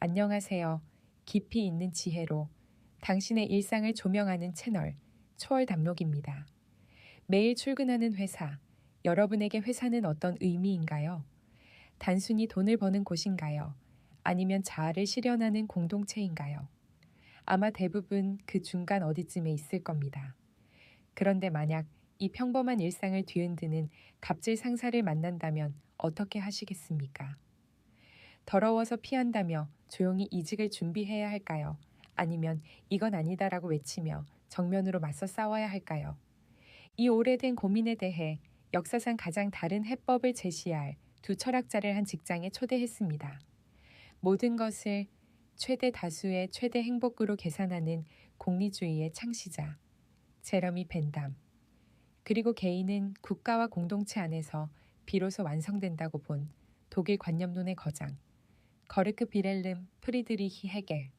안녕하세요. 깊이 있는 지혜로 당신의 일상을 조명하는 채널 초월 담록입니다. 매일 출근하는 회사, 여러분에게 회사는 어떤 의미인가요? 단순히 돈을 버는 곳인가요? 아니면 자아를 실현하는 공동체인가요? 아마 대부분 그 중간 어디쯤에 있을 겁니다. 그런데 만약 이 평범한 일상을 뒤흔드는 갑질 상사를 만난다면 어떻게 하시겠습니까? 더러워서 피한다며 조용히 이직을 준비해야 할까요? 아니면 이건 아니다라고 외치며 정면으로 맞서 싸워야 할까요? 이 오래된 고민에 대해 역사상 가장 다른 해법을 제시할 두 철학자를 한 직장에 초대했습니다. 모든 것을 최대 다수의 최대 행복으로 계산하는 공리주의의 창시자, 제러미 벤담. 그리고 개인은 국가와 공동체 안에서 비로소 완성된다고 본 독일 관념론의 거장, 거르크 비렐름 프리드리히 헤겔.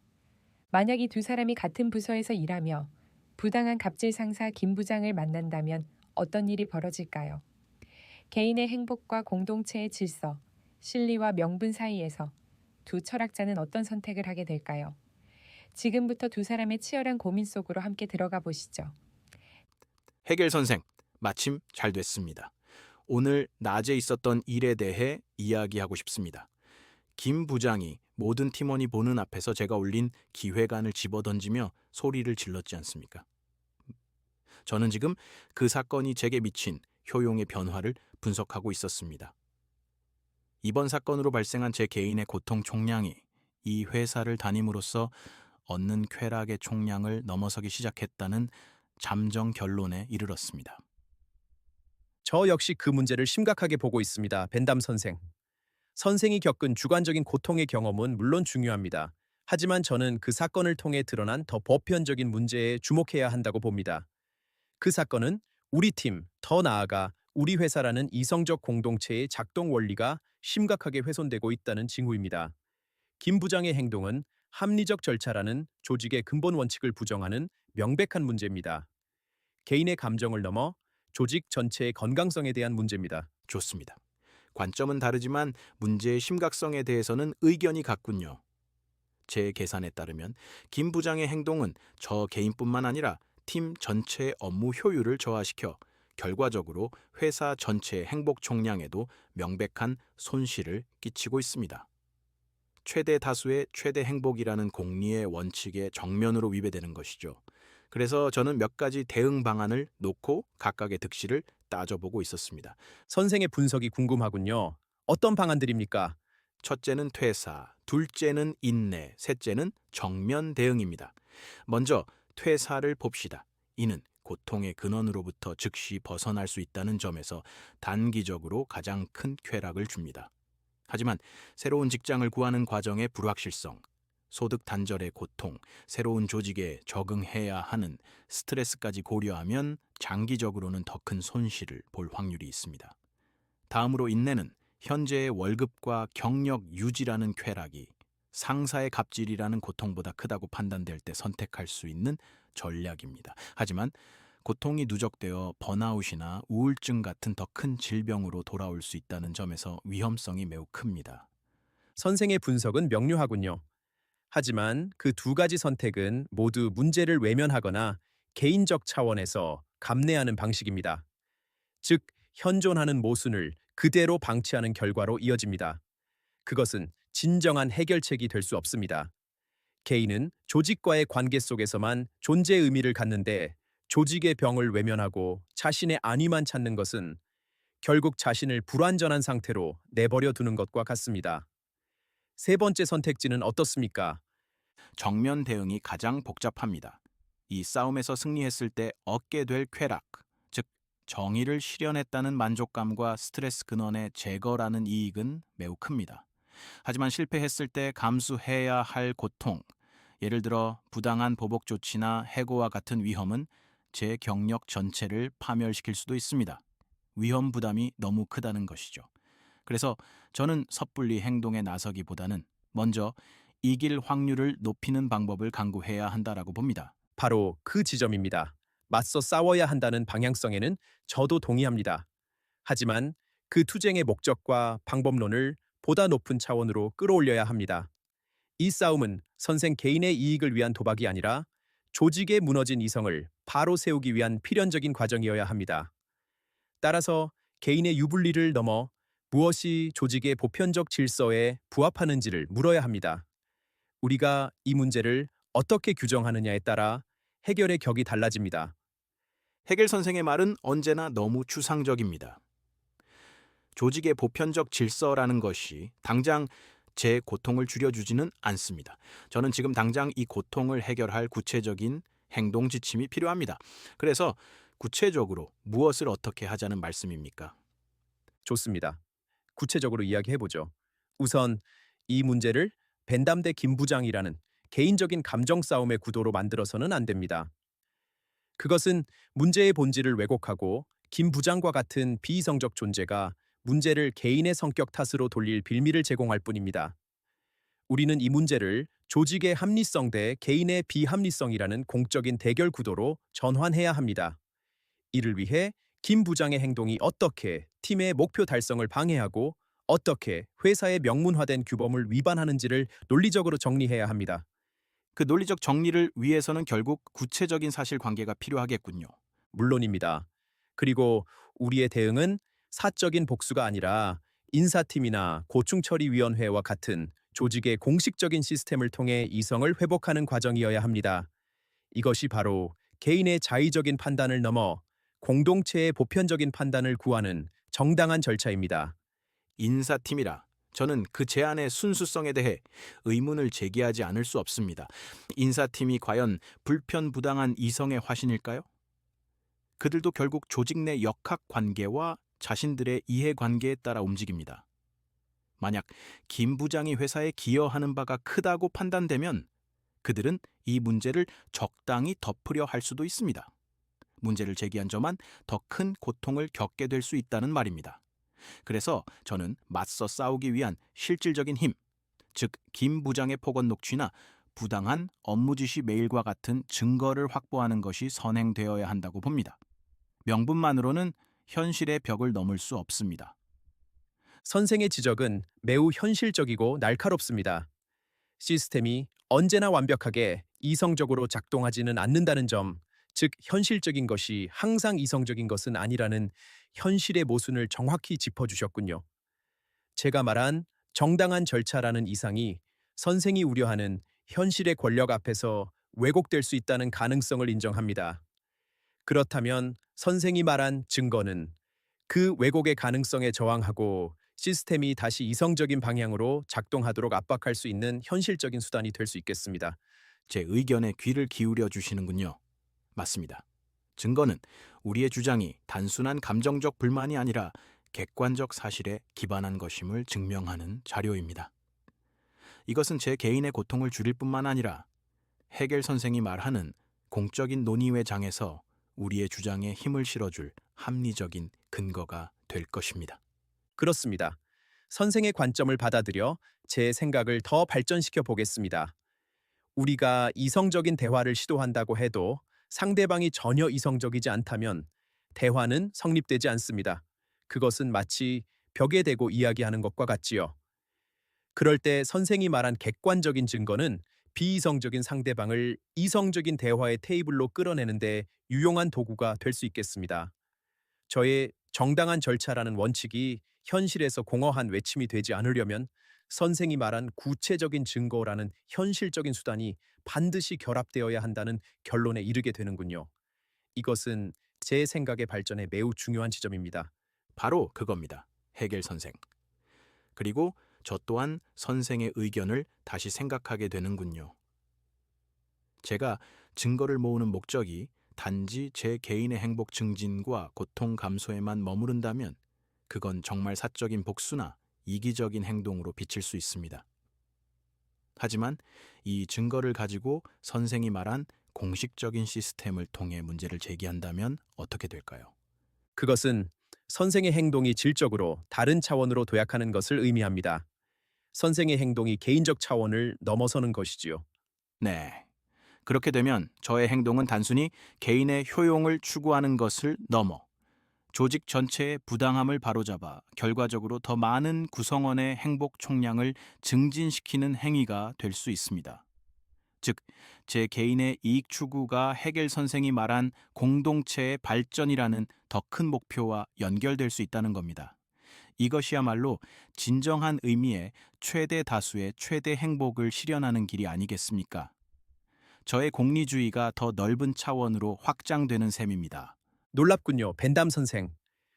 만약 이 두 사람이 같은 부서에서 일하며 부당한 갑질 상사 김 부장을 만난다면 어떤 일이 벌어질까요? 개인의 행복과 공동체의 질서, 실리와 명분 사이에서 두 철학자는 어떤 선택을 하게 될까요? 지금부터 두 사람의 치열한 고민 속으로 함께 들어가 보시죠. 해겔 선생, 마침 잘 됐습니다. 오늘 낮에 있었던 일에 대해 이야기하고 싶습니다. 김 부장이 모든 팀원이 보는 앞에서 제가 올린 기획안을 집어던지며 소리를 질렀지 않습니까? 저는 지금 그 사건이 제게 미친 효용의 변화를 분석하고 있었습니다. 이번 사건으로 발생한 제 개인의 고통 총량이 이 회사를 다님으로써 얻는 쾌락의 총량을 넘어서기 시작했다는 잠정 결론에 이르렀습니다. 저 역시 그 문제를 심각하게 보고 있습니다. 벤담 선생. 선생이 겪은 주관적인 고통의 경험은 물론 중요합니다. 하지만 저는 그 사건을 통해 드러난 더 보편적인 문제에 주목해야 한다고 봅니다. 그 사건은 우리 팀, 더 나아가 우리 회사라는 이성적 공동체의 작동 원리가 심각하게 훼손되고 있다는 징후입니다. 김 부장의 행동은 합리적 절차라는 조직의 근본 원칙을 부정하는 명백한 문제입니다. 개인의 감정을 넘어 조직 전체의 건강성에 대한 문제입니다. 좋습니다. 관점은 다르지만 문제의 심각성에 대해서는 의견이 같군요. 제 계산에 따르면 김 부장의 행동은 저 개인뿐만 아니라 팀 전체의 업무 효율을 저하시켜 결과적으로 회사 전체의 행복 총량에도 명백한 손실을 끼치고 있습니다. 최대 다수의 최대 행복이라는 공리의 원칙에 정면으로 위배되는 것이죠. 그래서 저는 몇 가지 대응 방안을 놓고 각각의 득실을 따져보고 있었습니다. 선생의 분석이 궁금하군요. 어떤 방안들입니까? 첫째는 퇴사, 둘째는 인내, 셋째는 정면 대응입니다. 먼저 퇴사를 봅시다. 이는 고통의 근원으로부터 즉시 벗어날 수 있다는 점에서 단기적으로 가장 큰 쾌락을 줍니다. 하지만 새로운 직장을 구하는 과정의 불확실성, 소득 단절의 고통, 새로운 조직에 적응해야 하는 스트레스까지 고려하면 장기적으로는 더 큰 손실을 볼 확률이 있습니다. 다음으로 인내는 현재의 월급과 경력 유지라는 쾌락이 상사의 갑질이라는 고통보다 크다고 판단될 때 선택할 수 있는 전략입니다. 하지만 고통이 누적되어 번아웃이나 우울증 같은 더 큰 질병으로 돌아올 수 있다는 점에서 위험성이 매우 큽니다. 선생의 분석은 명료하군요. 하지만 그 두 가지 선택은 모두 문제를 외면하거나 개인적 차원에서 감내하는 방식입니다. 즉, 현존하는 모순을 그대로 방치하는 결과로 이어집니다. 그것은 진정한 해결책이 될 수 없습니다. 개인은 조직과의 관계 속에서만 존재의 의미를 갖는데 조직의 병을 외면하고 자신의 안위만 찾는 것은 결국 자신을 불완전한 상태로 내버려 두는 것과 같습니다. 세 번째 선택지는 어떻습니까? 정면 대응이 가장 복잡합니다. 이 싸움에서 승리했을 때 얻게 될 쾌락, 즉 정의를 실현했다는 만족감과 스트레스 근원의 제거라는 이익은 매우 큽니다. 하지만 실패했을 때 감수해야 할 고통, 예를 들어 부당한 보복 조치나 해고와 같은 위험은 제 경력 전체를 파멸시킬 수도 있습니다. 위험 부담이 너무 크다는 것이죠. 그래서 저는 섣불리 행동에 나서기보다는 먼저 이길 확률을 높이는 방법을 강구해야 한다라고 봅니다. 바로 그 지점입니다. 맞서 싸워야 한다는 방향성에는 저도 동의합니다. 하지만 그 투쟁의 목적과 방법론을 보다 높은 차원으로 끌어올려야 합니다. 이 싸움은 선생 개인의 이익을 위한 도박이 아니라 조직의 무너진 이성을 바로 세우기 위한 필연적인 과정이어야 합니다. 따라서 개인의 유불리를 넘어 무엇이 조직의 보편적 질서에 부합하는지를 물어야 합니다. 우리가 이 문제를 어떻게 규정하느냐에 따라 해결의 격이 달라집니다. 헤겔 선생의 말은 언제나 너무 추상적입니다. 조직의 보편적 질서라는 것이 당장 제 고통을 줄여주지는 않습니다. 저는 지금 당장 이 고통을 해결할 구체적인 행동 지침이 필요합니다. 그래서 구체적으로 무엇을 어떻게 하자는 말씀입니까? 좋습니다. 구체적으로 이야기해보죠. 우선 이 문제를 벤담 대 김 부장이라는 개인적인 감정 싸움의 구도로 만들어서는 안 됩니다. 그것은 문제의 본질을 왜곡하고 김 부장과 같은 비이성적 존재가 문제를 개인의 성격 탓으로 돌릴 빌미를 제공할 뿐입니다. 우리는 이 문제를 조직의 합리성 대 개인의 비합리성이라는 공적인 대결 구도로 전환해야 합니다. 이를 위해 김 부장의 행동이 어떻게 팀의 목표 달성을 방해하고 어떻게 회사의 명문화된 규범을 위반하는지를 논리적으로 정리해야 합니다. 그 논리적 정리를 위해서는 결국 구체적인 사실관계가 필요하겠군요. 물론입니다. 그리고 우리의 대응은 사적인 복수가 아니라 인사팀이나 고충처리위원회와 같은 조직의 공식적인 시스템을 통해 이성을 회복하는 과정이어야 합니다. 이것이 바로 개인의 자의적인 판단을 넘어 공동체의 보편적인 판단을 구하는 정당한 절차입니다. 인사팀이라 저는 그 제안의 순수성에 대해 의문을 제기하지 않을 수 없습니다. 인사팀이 과연 불편부당한 이성의 화신일까요? 그들도 결국 조직 내 역학관계와 자신들의 이해관계에 따라 움직입니다. 만약 김 부장이 회사에 기여하는 바가 크다고 판단되면 그들은 이 문제를 적당히 덮으려 할 수도 있습니다. 문제를 제기한 저만 더 큰 고통을 겪게 될 수 있다는 말입니다. 그래서 저는 맞서 싸우기 위한 실질적인 힘, 즉 김 부장의 폭언 녹취나 부당한 업무 지시 메일과 같은 증거를 확보하는 것이 선행되어야 한다고 봅니다. 명분만으로는 현실의 벽을 넘을 수 없습니다. 선생의 지적은 매우 현실적이고 날카롭습니다. 시스템이 언제나 완벽하게 이성적으로 작동하지는 않는다는 점, 즉 현실적인 것이 항상 이성적인 것은 아니라는 현실의 모순을 정확히 짚어주셨군요. 제가 말한 정당한 절차라는 이상이 선생이 우려하는 현실의 권력 앞에서 왜곡될 수 있다는 가능성을 인정합니다. 그렇다면 선생이 말한 증거는 그 왜곡의 가능성에 저항하고 시스템이 다시 이성적인 방향으로 작동하도록 압박할 수 있는 현실적인 수단이 될 수 있겠습니다. 제 의견에 귀를 기울여 주시는군요. 맞습니다. 증거는 우리의 주장이 단순한 감정적 불만이 아니라 객관적 사실에 기반한 것임을 증명하는 자료입니다. 이것은 제 개인의 고통을 줄일 뿐만 아니라 헤겔 선생이 말하는 공적인 논의회 장에서 우리의 주장에 힘을 실어줄 합리적인 근거가 될 것입니다. 그렇습니다. 선생의 관점을 받아들여 제 생각을 더 발전시켜 보겠습니다. 우리가 이성적인 대화를 시도한다고 해도 상대방이 전혀 이성적이지 않다면 대화는 성립되지 않습니다. 그것은 마치 벽에 대고 이야기하는 것과 같지요. 그럴 때 선생이 말한 객관적인 증거는 비이성적인 상대방을 이성적인 대화의 테이블로 끌어내는데 유용한 도구가 될 수 있겠습니다. 저의 정당한 절차라는 원칙이 현실에서 공허한 외침이 되지 않으려면 선생이 말한 구체적인 증거라는 현실적인 수단이 반드시 결합되어야 한다는 결론에 이르게 되는군요. 이것은 제 생각의 발전에 매우 중요한 지점입니다. 바로 그겁니다. 헤겔 선생. 그리고 저 또한 선생의 의견을 다시 생각하게 되는군요. 제가 증거를 모으는 목적이 단지 제 개인의 행복 증진과 고통 감소에만 머무른다면 그건 정말 사적인 복수나 이기적인 행동으로 비칠 수 있습니다. 하지만 이 증거를 가지고 선생이 말한 공식적인 시스템을 통해 문제를 제기한다면 어떻게 될까요? 그것은 선생의 행동이 질적으로 다른 차원으로 도약하는 것을 의미합니다. 선생의 행동이 개인적 차원을 넘어서는 것이지요. 네. 그렇게 되면 저의 행동은 단순히 개인의 효용을 추구하는 것을 넘어 조직 전체의 부당함을 바로잡아 결과적으로 더 많은 구성원의 행복 총량을 증진시키는 행위가 될 수 있습니다. 즉, 제 개인의 이익 추구가 해겔 선생이 말한 공동체의 발전이라는 더 큰 목표와 연결될 수 있다는 겁니다. 이것이야말로 진정한 의미의 최대 다수의 최대 행복을 실현하는 길이 아니겠습니까? 저의 공리주의가 더 넓은 차원으로 확장되는 셈입니다. 놀랍군요, 벤담 선생.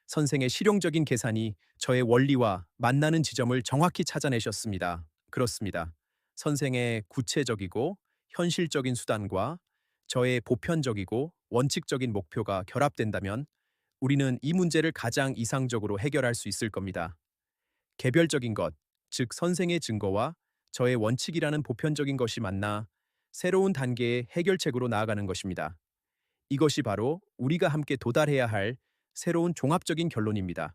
선생의 실용적인 계산이 저의 원리와 만나는 지점을 정확히 찾아내셨습니다. 그렇습니다. 선생의 구체적이고 현실적인 수단과 저의 보편적이고 원칙적인 목표가 결합된다면 우리는 이 문제를 가장 이상적으로 해결할 수 있을 겁니다. 개별적인 것, 즉 선생의 증거와 저의 원칙이라는 보편적인 것이 만나 새로운 단계의 해결책으로 나아가는 것입니다. 이것이 바로 우리가 함께 도달해야 할 새로운 종합적인 결론입니다.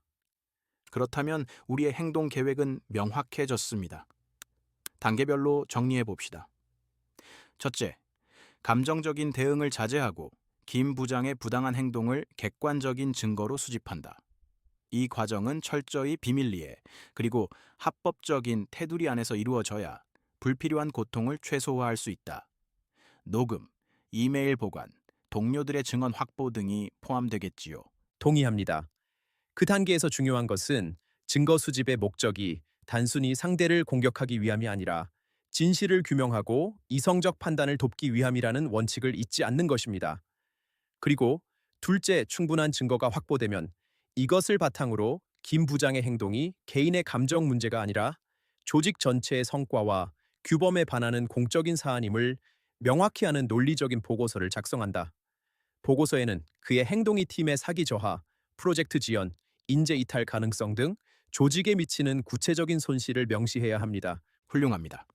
그렇다면 우리의 행동 계획은 명확해졌습니다. 단계별로 정리해 봅시다. 첫째, 감정적인 대응을 자제하고 김 부장의 부당한 행동을 객관적인 증거로 수집한다. 이 과정은 철저히 비밀리에 그리고 합법적인 테두리 안에서 이루어져야 불필요한 고통을 최소화할 수 있다. 녹음, 이메일 보관, 동료들의 증언 확보 등이 포함되겠지요. 동의합니다. 그 단계에서 중요한 것은 증거 수집의 목적이 단순히 상대를 공격하기 위함이 아니라 진실을 규명하고 이성적 판단을 돕기 위함이라는 원칙을 잊지 않는 것입니다. 그리고 둘째, 충분한 증거가 확보되면 이것을 바탕으로 김 부장의 행동이 개인의 감정 문제가 아니라 조직 전체의 성과와 규범에 반하는 공적인 사안임을 명확히 하는 논리적인 보고서를 작성한다. 보고서에는 그의 행동이 팀의 사기 저하, 프로젝트 지연, 인재 이탈 가능성 등 조직에 미치는 구체적인 손실을 명시해야 합니다. 훌륭합니다.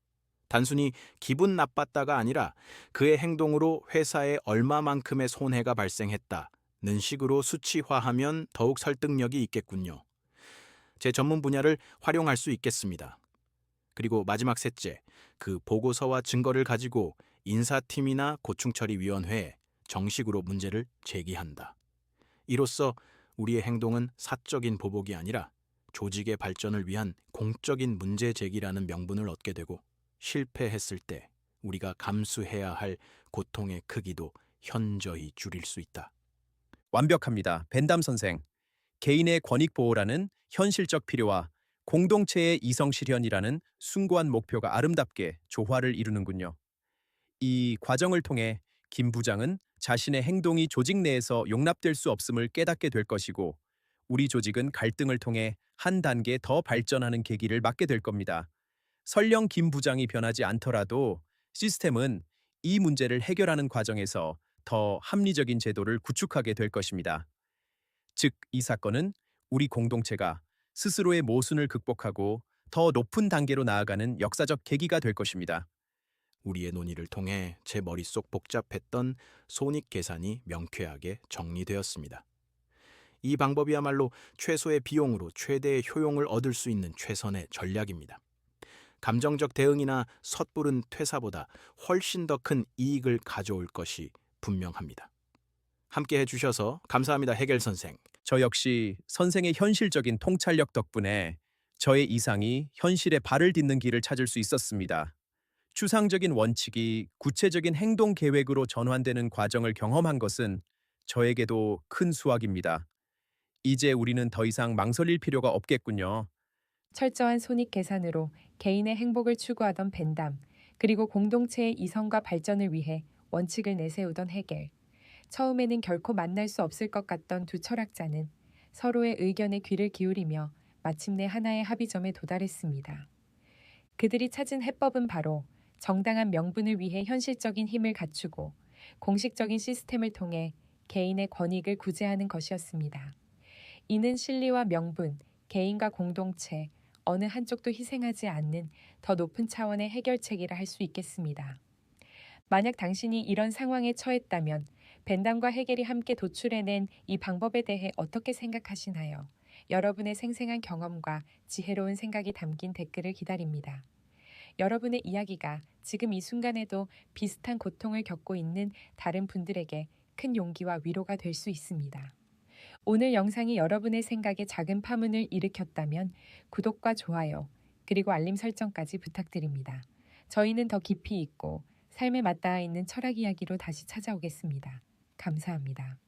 단순히 기분 나빴다가 아니라 그의 행동으로 회사에 얼마만큼의 손해가 발생했다는 식으로 수치화하면 더욱 설득력이 있겠군요. 제 전문 분야를 활용할 수 있겠습니다. 그리고 마지막 셋째, 그 보고서와 증거를 가지고 인사팀이나 고충처리위원회에 정식으로 문제를 제기한다. 이로써 우리의 행동은 사적인 보복이 아니라 조직의 발전을 위한 공적인 문제 제기라는 명분을 얻게 되고 실패했을 때 우리가 감수해야 할 고통의 크기도 현저히 줄일 수 있다. 완벽합니다. 벤담 선생. 개인의 권익 보호라는 현실적 필요와 공동체의 이성 실현이라는 숭고한 목표가 아름답게 조화를 이루는군요. 이 과정을 통해 김 부장은 자신의 행동이 조직 내에서 용납될 수 없음을 깨닫게 될 것이고 우리 조직은 갈등을 통해 한 단계 더 발전하는 계기를 맞게 될 겁니다. 설령 김 부장이 변하지 않더라도 시스템은 이 문제를 해결하는 과정에서 더 합리적인 제도를 구축하게 될 것입니다. 즉, 이 사건은 우리 공동체가 스스로의 모순을 극복하고 더 높은 단계로 나아가는 역사적 계기가 될 것입니다. 우리의 논의를 통해 제 머릿속 복잡했던 손익 계산이 명쾌하게 정리되었습니다. 이 방법이야말로 최소의 비용으로 최대의 효용을 얻을 수 있는 최선의 전략입니다. 감정적 대응이나 섣부른 퇴사보다 훨씬 더 큰 이익을 가져올 것이 분명합니다. 함께 해주셔서 감사합니다, 해겔 선생. 저 역시 선생의 현실적인 통찰력 덕분에 저의 이상이 현실에 발을 딛는 길을 찾을 수 있었습니다. 추상적인 원칙이 구체적인 행동 계획으로 전환되는 과정을 경험한 것은 저에게도 큰 수확입니다. 이제 우리는 더 이상 망설일 필요가 없겠군요. 철저한 손익 계산으로 개인의 행복을 추구하던 벤담, 그리고 공동체의 이성과 발전을 위해 원칙을 내세우던 해겔. 처음에는 결코 만날 수 없을 것 같던 두 철학자는 서로의 의견에 귀를 기울이며 마침내 하나의 합의점에 도달했습니다. 그들이 찾은 해법은 바로 정당한 명분을 위해 현실적인 힘을 갖추고 공식적인 시스템을 통해 개인의 권익을 구제하는 것이었습니다. 이는 실리와 명분, 개인과 공동체, 어느 한쪽도 희생하지 않는 더 높은 차원의 해결책이라 할 수 있겠습니다. 만약 당신이 이런 상황에 처했다면 벤담과 해겔이 함께 도출해낸 이 방법에 대해 어떻게 생각하시나요? 여러분의 생생한 경험과 지혜로운 생각이 담긴 댓글을 기다립니다. 여러분의 이야기가 지금 이 순간에도 비슷한 고통을 겪고 있는 다른 분들에게 큰 용기와 위로가 될 수 있습니다. 오늘 영상이 여러분의 생각에 작은 파문을 일으켰다면 구독과 좋아요, 그리고 알림 설정까지 부탁드립니다. 저희는 더 깊이 있고 삶에 맞닿아 있는 철학 이야기로 다시 찾아오겠습니다. 감사합니다.